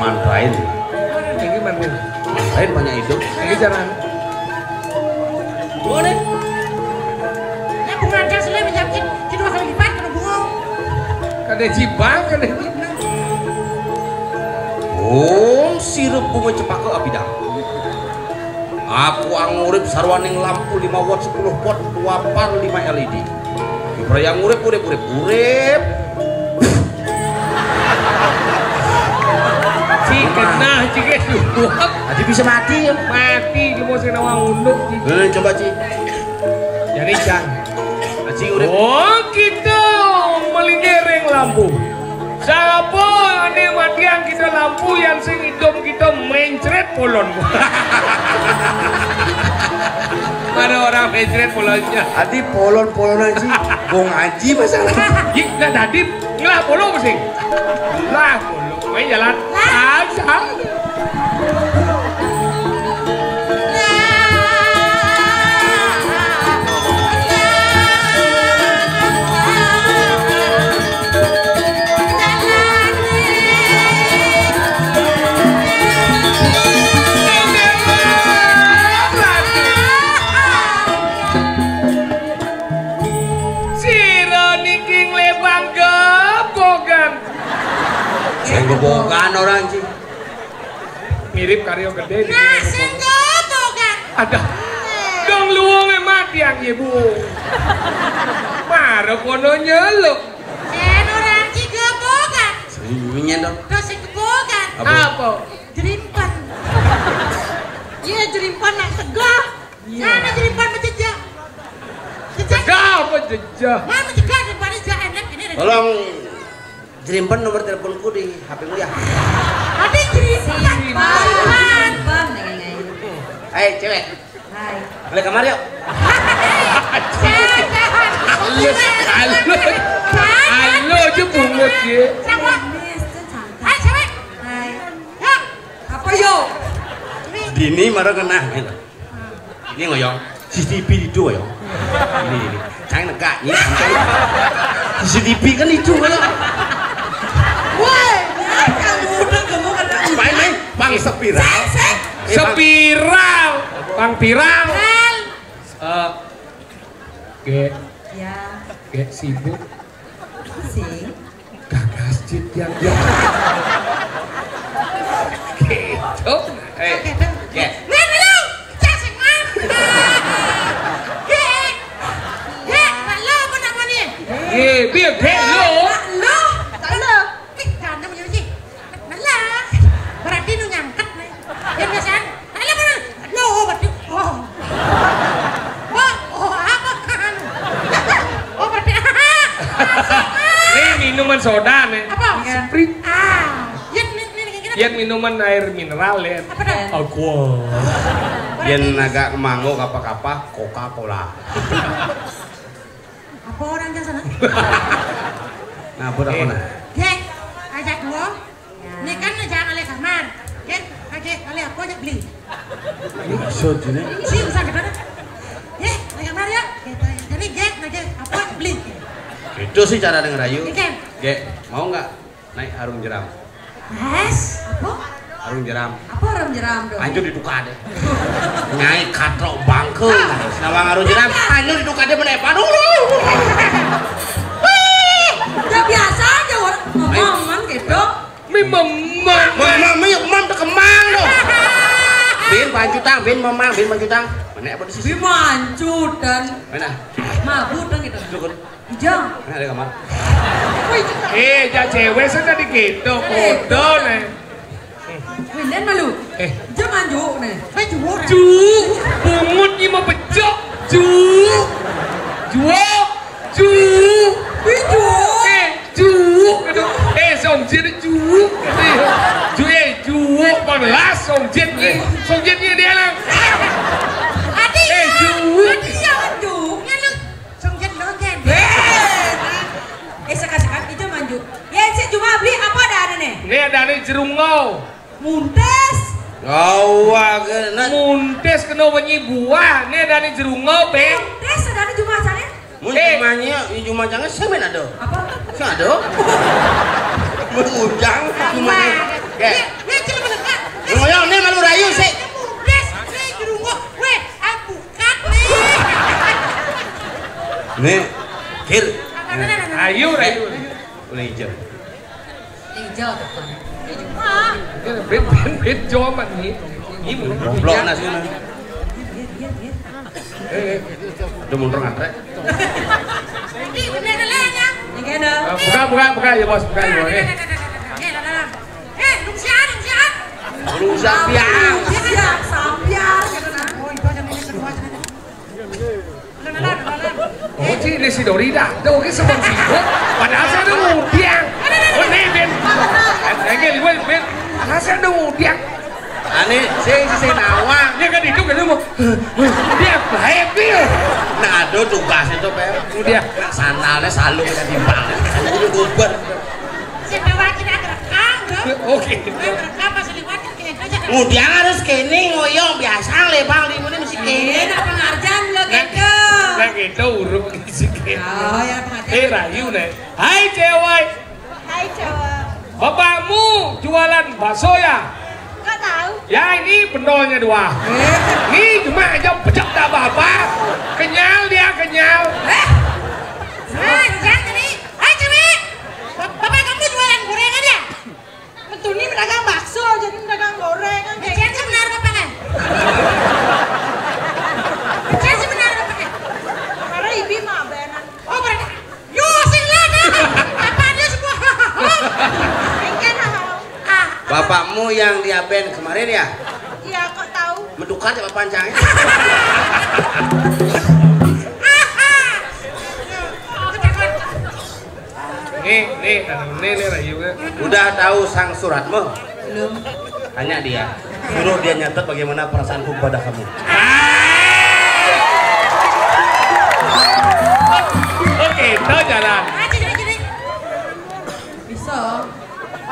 mantrain. Ini mantrain. Mantrain banyak hidup. Ini jalan. Boleh. Ya bunga aja selain menjamkin kita bakal lipat kalau bunga. Kada jibang, kada jibang. Oh, sirup bunga cepaka abidang. Aku angurip sarwaning lampu 5 watt 10 watt 25 LED. Ibra yang urip. Kena cike suap. Tadi bisa mati ya. Mati di musim nawang unduk. Coba Ci. Jadi Cang. Ci urip. Oh kita melingereng lampu. Siapa ane matian kita lampu yang sing hidup kita mencret polon. Mana orang mencret polonnya? Adi polon-polonan Ci. Bong aji masalah. Yik nggak tadi ngelah polong sih. Lah polong. Main jalan. Aja. Gebokan orang Ci. Mirip karyo gede. Nasi gebokan. Ada. Dong luwung mati yang ibu. Maro kono nyeluk. Sen orang ci gebokan. Seringan dong. Dosi gebokan. Apa? Jerimpan. Iya jerimpan nak tegah. Sana jerimpan menjejak. Jejak apa jejak? Mana jejak jerimpan jejak enak ini. Tolong jerimpan nomor teleponku di HP-mu ya. Ada jerimpan. Hai cewek. Hai. Balik kamar yuk. Halo jebungut ya. Hai cewek. Hai. Ya. Apa yo? Dini marah kena. Ini ngoyong. CCTV itu ngoyong. Ini. Jangan negaknya. CCTV kan itu ngoyong. Woi. Main bang spiral. Spiral. Bang viral. Ge. Ya. Ge sibuk. Sing. Gagas cit yang dia. Gitu. Ge. Nih lu. Cacing mah. Ge. Ge, lu apa namanya? Biar ge lo. Lu. Lu. Kan namanya sih. Malah. Berarti lu nyangket nih. Ya biasaan. Ayo mana? Lu berarti. Oh, apa kan? Oh, berarti. Ini minuman soda nih. Apa? Sprite. Yan Yan minuman air mineral ya. apa dah? Aqua. Yang agak mango apa-apa Coca-Cola. Apa orang yang sana? Nah, berapa nah? Gek, ajak gua. Ini kan ajak ale kamar. Gek, ajak ale aku ajak beli. So ini. Si usah ke mana? Gek, ale kamar ya. Jadi gek, ajak aku ajak beli. Itu sih cara dengan Rayu. Ikan. Ge, mau nggak naik arung jeram? Mas, apa? Arung jeram. Apa orang jeram dong? Lanjut ditukar deh. Nyai katrok bangke. Senawang arung jeram. Lanjut ditukar deh menepan dulu. Ya biasa aja orang ngomong gitu. Memang. Mama yuk mam kemang loh. Bin panjutang, bin mamang, bin panjutang. Mana apa di sisi? Bimancut dan Mana? mabut dan gitu. Cukup. Ijang. Mana ada kamar? Ya cewek sudah gitu. Foto nih. Winden malu. Ijang manjuk nih. Baju orang. Cuk, bungut ini mau pecok. Cuk. Cuk. Cuk. Song Jian cuk. Cuk, panas Song Jian nih. Song Jian ini dia lah. Adi. Cuk. Adi yang manjuk. Lu. Songjet lo kan. Sekarang Ijang manjuk. Ya cik cuma beli apa ada nih? Ini ada nih jerungau. Muntes. Gawah kena. Muntes kena banyi buah. Ini ada nih jerungau, Bang. Muntes ada nih cuma sana. Mun jumanya, juma jangan semen ada. Apa? Sing ada. Mun ujang jumanya. Ge. Nih ngoyong nih malu rayu sih. Des, nih jerungo. Weh, aku kat nih. Nih, kir. Rayu. Boleh hijau. Hijau tuh. Bet jo man nih. Ini mun Goblok nasi mah. Udah mundur antre. Ini bener lenya. Yang kena. Buka ya bos, buka ya. Lungsian. Belum sampiang. Siap, sambiar. Oh, itu aja ini kedua. Oh, ini si Dorida. Đâu cái sông gì đó. Padahal saya udah ngutiang. Oh, nih Ben. Lagi gue Ben. Padahal saya udah ngutiang. Ani, si nawang. Dia kan itu mau. Dia bahaya dia. Nah, ada tugas itu per. Dia Sandalnya salung kita timbang. Itu guber. Si nawang kita rekam, bro. oke. Rekam pas lewat aja. Kemudian harus kene ngoyong biasa lebang di mana mesti Ini kene. pengajian lo gitu. Lagi itu urut sih. Oh, ya pengajian. Rayu nih. Hai cewek. Hai cowok. Bapakmu jualan bakso ya? Gak tahu. Ya ini pendolnya dua. Ini cuma aja pecah dah bapak. Kenyal dia kenyal. Nah, jangan nih. Hai cewek. Bapak kamu jualan gorengan ya? Betul nih pedagang bakso, jadi pedagang gorengan. Jangan sebenar bapak kan? Jangan sebenar bapak kan? Karena ibi mah benar. Oh berarti. Yo sing lada. Apa dia semua? Enggak tahu. Bapakmu yang diaben kemarin ya? Iya kok tahu? Medukan coba panjangnya. Nih Rayu. Udah tahu sang suratmu? Belum. Tanya dia. Suruh dia nyatet bagaimana perasaanku pada kamu. Oke, kita jalan. Jadi. Bisa.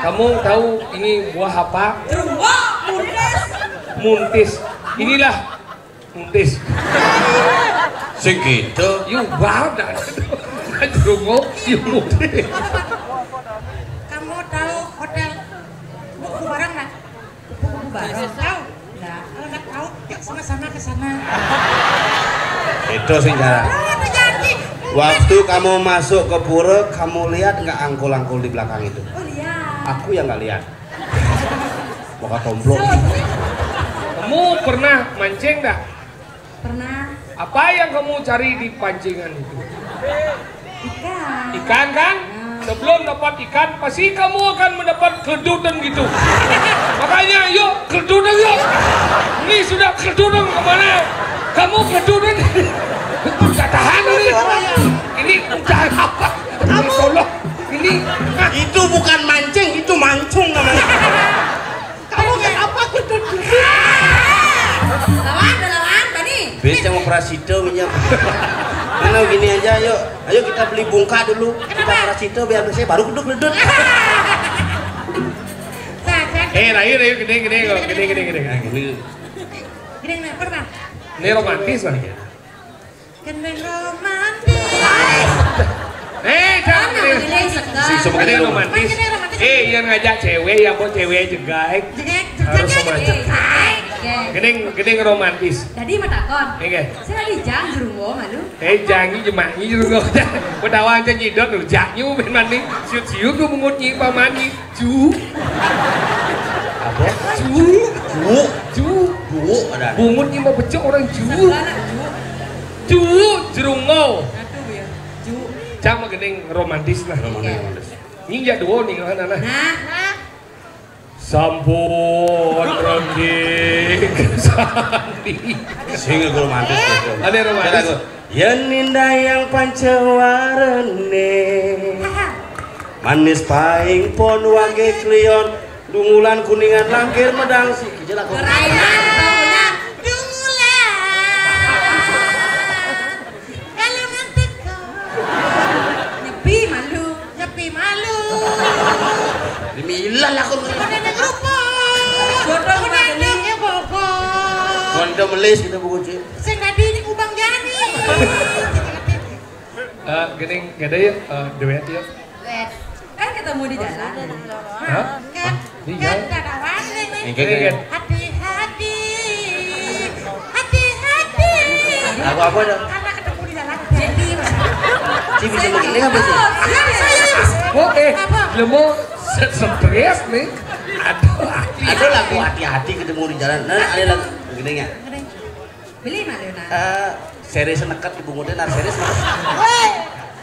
Kamu tahu ini buah apa? Terunggo, mundes. Muntis. Inilah muntis. Segitu. Yuk badan. Jerungo, yuk muntis. Kamu tahu hotel buku barang nggak? Buku barang. Tahu? Enggak. Kalau nggak tahu, yuk sama-sama ke sana. Itu sih cara. Oh, ada janji. Waktu kamu masuk ke pura, kamu lihat nggak angkul-angkul di belakang itu? Oh lihat. Aku yang nggak lihat. Boka tomblok. Kamu pernah mancing nggak? Pernah Apa yang kamu cari di pancingan itu? ikan. Ikan kan? Sebelum dapat ikan, pasti kamu akan mendapat kedudukan gitu. Makanya yuk, kedudukan yuk. Ini sudah kedudukan kemana? Kamu kedudukan. Udah tahan ini. Ini udah apa? Kamu tolong. Ini Itu bukan mancing, itu mancung namanya. Kamu kenapa kedudukan? Lawan, tadi. Bisa mau prasito minyak. Karena gini aja, ayo kita beli bungka dulu. Kita prasito biar bersih, baru keduk-keduk. Rayu gede. Gini nggak pernah. Ini romantis lah ya. Gendeng romantis. Jangan gede. Ini segar. Si semua Gede itu. romantis. Yang ngajak cewek, yang mau cewek jegaik. Harus romantis. Gede romantis. Jadi matakon. Oke. Saya lagi jang jerunggo malu. Jangi jemaknya juga. Pedawang aja nyidot lho, jaknya ben mani. Siut-siut lu mengut nyi pamani. Cu. Apa? Ju ada. Bungut nyi mau becok orang cu. Cu, jerungo. Aduh ya. Ju. Cama gede romantis lah. Ninja dua nih kan anak. Nah. Sampun rending sandi. Sing romantis itu. Ada romantis. Yen ninda yang pancewarene. Manis paing pon wage klion dungulan kuningan langkir medang si kijelak. Kerainan tamunya. Dungulan. Kalau ngantuk. Nyepi malu. Nyepi malu. Dimilah lah kon. Ada grupo. Jodoh Udah ya pokok. Kondo melis kita buku cik. Sing tadi ini ubang jani. Gede ya, duet ya. Kan ketemu di jalan. Hah? Kan Iya. ada warna. Ingkek. Hati-hati. Hati-hati. Lagu apa dong? Karena ketemu di jalan. Jadi Ci bisa begini apa sih? Lemo stres nih. Ada lagu hati-hati ketemu di jalan. Nah, ada lagu begini nggak? Beli mana Leona? Series nekat ibu muda nar series.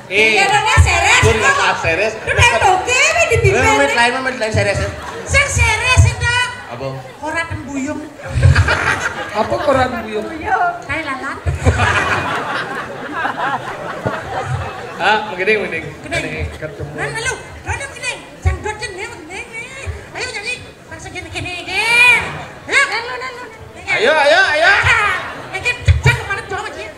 Iya dong ya seres. Pun nggak maaf series. Udah oke di bibir. Lain series. Sang seres itu. Apa? Koran embuyung. Apa koran buyung? Tai lalat. Mending. Ketemu. Mana lu? Mana mending? Sang dojen ya mending nih. Ayo jadi langsung gini. Ayo. Cek kemana tuh sama dia?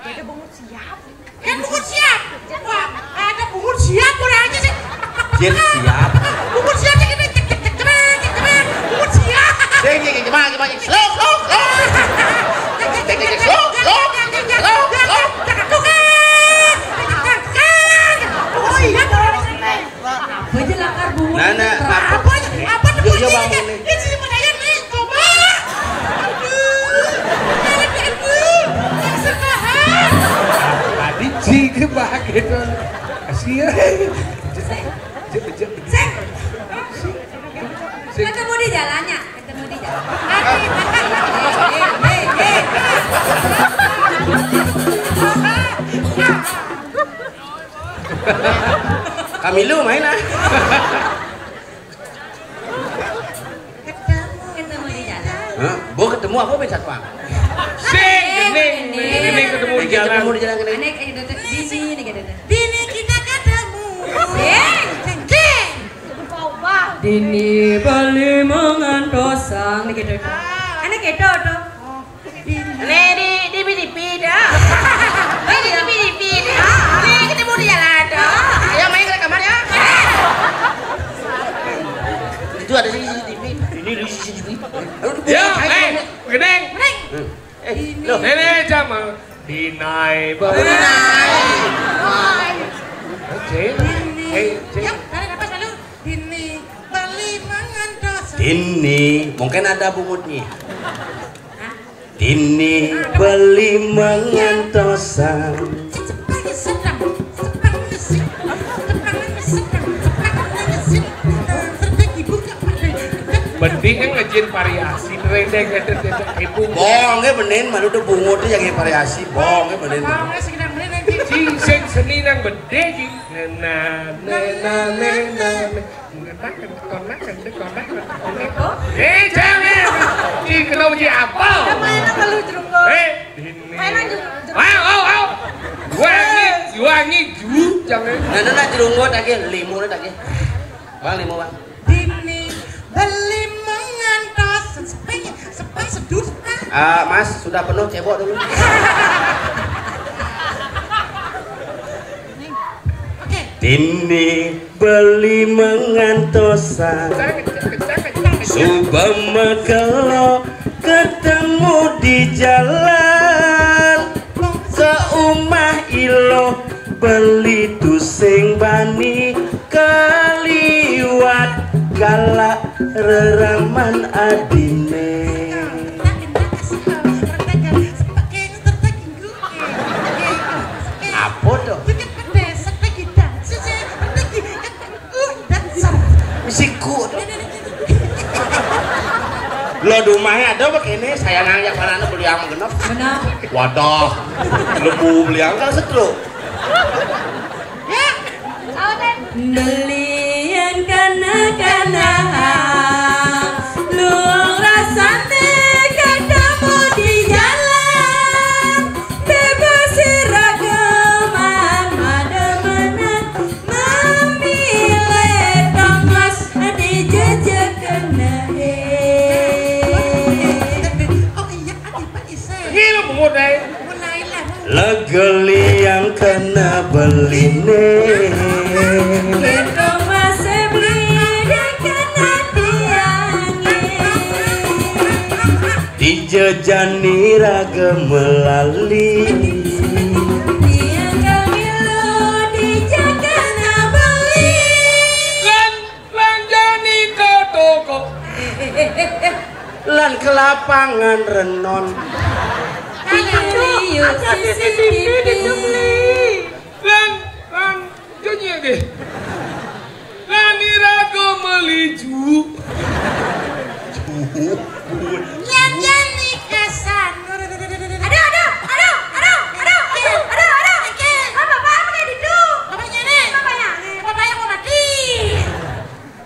Ada bungut siap. Kan bungut siap. Wah, ada bungut siap boleh aja sih. Jin siap. Bungut siap cek. Bungut siap. Gimana? Slow. Baju lakar bungut. Nana, Apa tuh? Yo bangun nih. Ini sih menanya nih, coba. Tadi Ci bahagia itu. Kasihan. Ketemu di jalannya. Kamilu main lah. Ketemu di jalan. Hah? Bo ketemu apa beda tuh? Gening ketemu di jalan. Ketemu di jalan gini. Aneh kayak gitu di sini kayak gitu. Dini kita ketemu. Dini bali mengantosang nih gitu. Aneh kayak gitu. Di bidi-bida. Nih ketemu di jalan. Ayo main ke kamar ya. Itu ada CCTV. Ini di CCTV. Ya, Gening. Loh, Nenek Jamal dinai baru. Cek. Yuk, tarik nafas lalu. Dini bali mengantos. Dini, mungkin ada bungutnya. Dini beli mengantosan. Mending yang ngejin variasi rendeng ibu. Bongnya bener, mana udah bungutnya yang variasi. Bongnya bener. Ci seni nang bede ci. Jangan. Ci kenapa ci apa? Wangi ju jangan. Nah, jerunggot lagi, limo lagi. Bang, limo bang. Dini beli mengantos. Sepeng sedut. Mas, sudah penuh, cebok dulu. Dini beli mengantosan. Subama kalau ketemu di jalan, seumah ilo beli tusing bani kaliwat galak reraman adine. Apa tuh? Siku tuh. Lo rumahnya ada begini, saya nanya mana beli yang genep. Benar. Wadah, lebu beli yang kan setruk. Belian kana luang rasane ketemu di jalan, bebas ragaman mademenan memilih tongos di jejak kena. Oh iya, adik Pak Ise. Gila bungut deh. Mulailah. Legeli yang kena beline. Kita masih beli kena tiangi. Dijejani raga melali. Tiang kamilu dijaga beli. Lan jani ke toko. Lan ke lapangan renon. Yuk CCTV Lan janji deh. Lan irago meliju. Jangan nikasan. Aduh. Apa kayak gitu? Bapaknya nih. Bapaknya mau mati.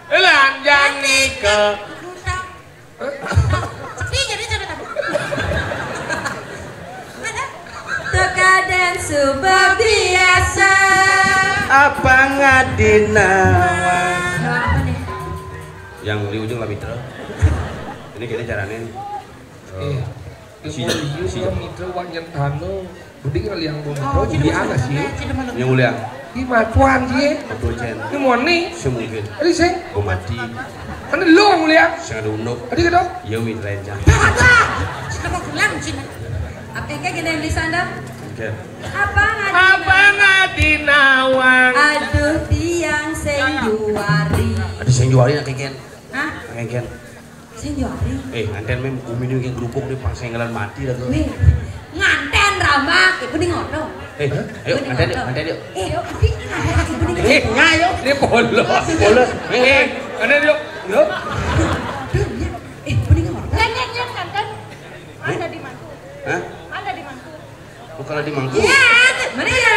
Lan janji ke. Sepi jadi cerita. Terkadang sebab biasa. Apa ngadinawa? Apa nih? Yang di ujung lah Mitra. Ini kayaknya caranya nih. Si Mitra wanyan tano. Budi kali yang mau jadi anak sih. Yang mulia. Di matuan sih. Betul Chen. Ini mau nih. Semungkin. Ada sih. Gue mati. Kan lo mulia. Sangat unuk. Ada gitu. Ya Mitra aja. Sudah mau pulang Cina. Apa yang kayak gini di sana? Oke. Apa ngadinawang? Aduh tiang senjuari. Ada senjuari nak keken. Hah? Keken. Senjuari? Nganten mem uminu yang gerupuk di pasenggalan mati dah tuh. Wih, nganten Rama, ibu nih ngono. Ayo nganten yuk. Ibu nih Ngayo. Ini polos. Bolos. Nganten yuk. Yuk. Ibu nih ngono. Jangan kan. Ada di Mangku. Hah? Ada di Mangku. Bukan di Mangku. Ya, Mana ya?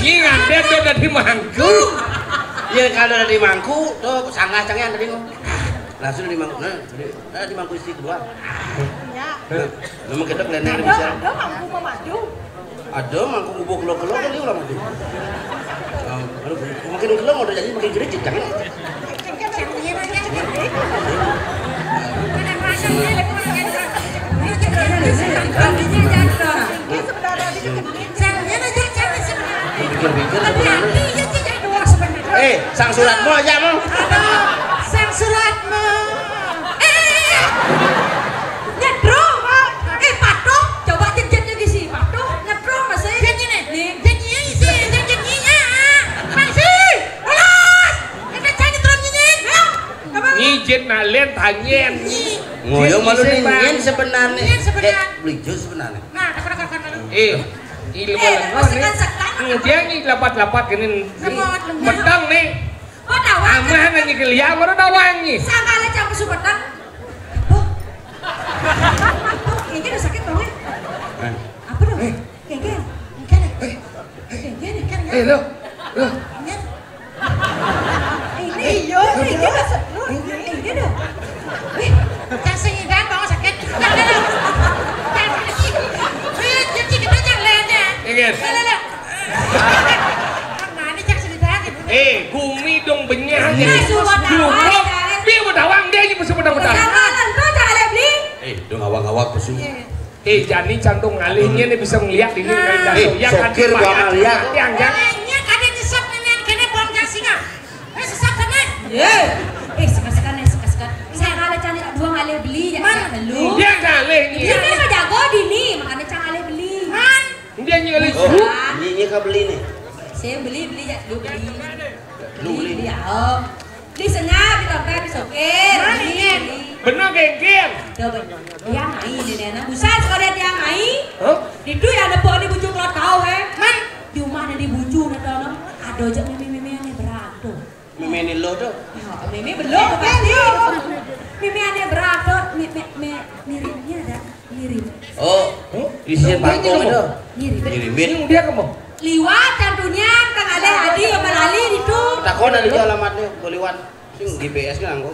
Ini nganten tuh dari Mangku. Ya kalau ada di Mangku tuh sanggah cangnya tadi ngomong. Langsung di Mangku. Nah, di Mangku istri kedua. Ya. Nama kita kelihatan bisa. Ada Mangku mau maju. Ada Mangku ngubuk kelo-kelo kan dia ulang itu. Aduh, makin kelo udah jadi makin gericik jangan. Canggih aja. Ada rasa dia lagi sang suratmu aja mau. Sang suratmu. Nyedro. Patok, coba jenjetnya di sini. Patok, nyedro masih. Janjinya isi, janjinya. Masih. Ulas. Kita cari terus nyinyir. Nyijit nalen tanyen. Ngoyo malu ningin sebenarnya. Ningin sebenarnya. Beli jus sebenarnya. Nah, kakak. Ilmu lengan nih. Dia nih lapat-lapat gini. Pedang nih. Oh, dawang. Amah nanya keliang, mana dawang nih. Sama aja campur supetang. Kayaknya udah sakit banget. Apa dong? Kayaknya. Lo. Ini dong. Jangan sengidan, bangun sakit. Jangan kita jangan leda. Ingin. Mana jangan sengidan. Gumi dong benyah. surat dawang. Biar berdawang dia aja pesu pedang-pedang. Jangan tuh jangan lebih. Dong awak-awak pesu. Jani cantung ngalihnya nih bisa ngeliat ini. Sokir gua ngeliat. Yang Kayaknya kadang nyesap nenek kene bom singa. Sesap sana. Sekat-sekat. Saya ngalah cari dua ngalah beli ya. Lu. dia ngalih nih. Dia kan mah jago di nih, makanya cang ngalah beli. Dia nyelih. Ini kau beli nih. Saya beli ya, lu beli. Lu beli. Ya, Om. Beli senyap, di topeng, di sokir. Beli. Benar genggen. Coba. Dia ngai di dana. Busan sekalian dia ngai. Hah? Itu ya ada pohon di bujuk lo tahu Man, di rumah ada di bujuk ada dalam. Ada aja mimi aneh berato. Mimi ini lo tuh. Mimi belum pasti. Mimi aneh berato. Miripnya ada. Mirip. Di sini pangkong itu. Mirip. Ngirimin. Ini dia kamu. Liwat tentunya Kang Ale Hadi sama Lali itu. Takon dari alamatnya, boliwan. Sing GPS kan anggo.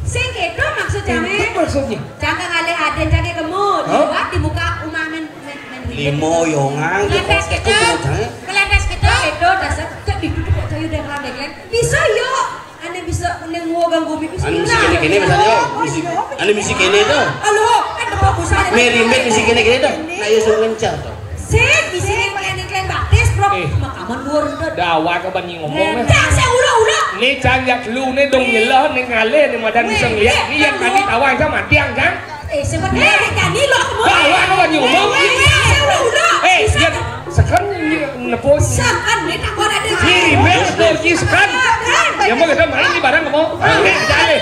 Sing kedo maksudnya me. Maksudnya? Jangan Ale Hadi jangan kemud. Liwat di muka rumah men. Limo yongang. Kelendes kita. Kelendes kita. Kedo dasar cek ditutup kok cayu dan rada kalian. Bisa yuk. Ane bisa nengogang gumi bisa. Anu misi kene misalnya yo. Anu misi kene tuh. Halo, bagus aja. Merimet misi kene tuh. Nah yo sung ngencar tuh. Sik di sini kalian baptis, Bro. Makaman luar itu. Dawa ke bani ngomong. Dah saya udah. Nih canjak lu nih dong nyelah nih ngalih nih madan bisa ngeliat. Nih yang tadi tawa sama tiang kan? Sebenarnya tadi lo kamu. Dawa ke bani ngomong. Saya udah. Ya sekarang nepos. Sekarang nih tak ada di Merimet nepos sekarang. Ya mau kita main di barang kamu. Jalan.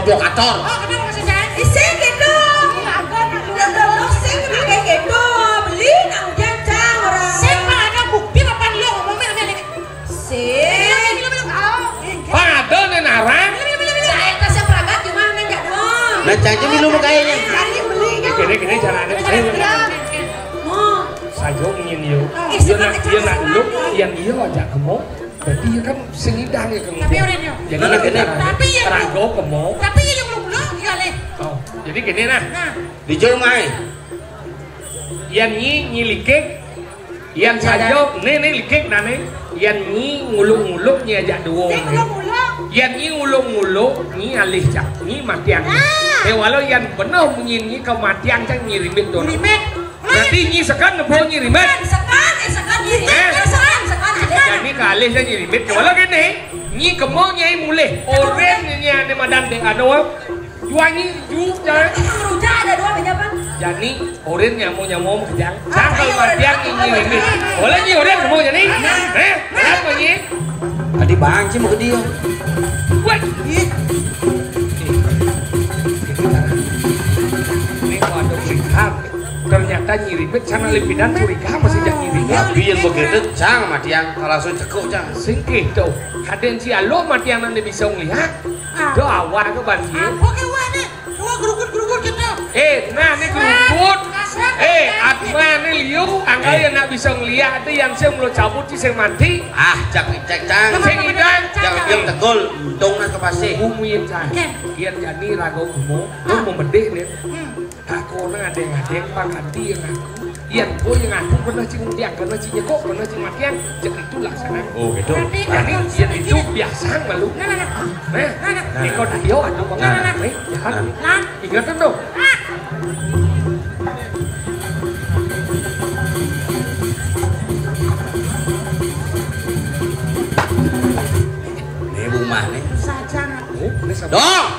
provokator. Oh, kenapa masih saya? Sing gitu. Sing kayak gitu. Beli nang jancang orang. Sing mah ada bukti apa lu ngomongnya sama dia? Sing. Pada nenarang. Saya kasih peragat cuma nenjak doang. Nah caca minum kayaknya. Gini caranya. Saya ingin yo. Dia nak dulu, yang dia ajak kamu. Berarti dia kan sengidang ya kamu. Tapi udah nih. Jadi Tapi ya terago kamu. Tapi ya belum kali. Oh, jadi gini nah. Nah, Dijual mai. Yang nyilikik, yang saja nene likik nane, yang ngulung-ngulung ni ajak dua. Yang ngulung-ngulung ni alih cak, ni matian. Walau yang benar ni kematian cak ni rimit tu. limit. Berarti ni sekan nepuk ni rimit. Sekan Jadi kalih cak ni rimit. Walau kene, ni kemo ni mulai. Orang ni ane madan dek ano. Jual ni ju jangan. Rujak ada dua pejabat. Jadi orang nyamuk kejang. Sangkal matian ni rimit. Walau ni orang kemo jadi. Apa ni? Adi bang sih mau ke dia. Wait. Ini waduh singkat. Ternyata nyirimit sana limpinan curiga masih jak nyirimit. Tapi yang begitu cang matiang langsung cekuk cang. Singkih tuh. Kaden si alo matiang nanti bisa ngelihat. Ke awal ke banjir. Oke, wah nih. Wah, gerukut gitu. Nah ini keruput. Atma ini liu. Angka yang nak bisa ngelihat itu yang saya mulai cabut sih saya mati. Ah cak cang. Saya ngidang. Jangan diam tegol. Untung nak ke pasir. Umuin cang. Kian jadi ragu kamu. Lu mau mendek nih. Aku na adeng pangganti yang aku. Yang gue yang aku pernah cing dia, pernah cing nyekok, pernah cing makian. Jadi itu laksana. Oh gitu. Jadi yang itu biasa malu. Nah, ini kau dah jauh atau bagaimana? Jangan. Ingatan dong. Nih rumah nih. Saja. Dong.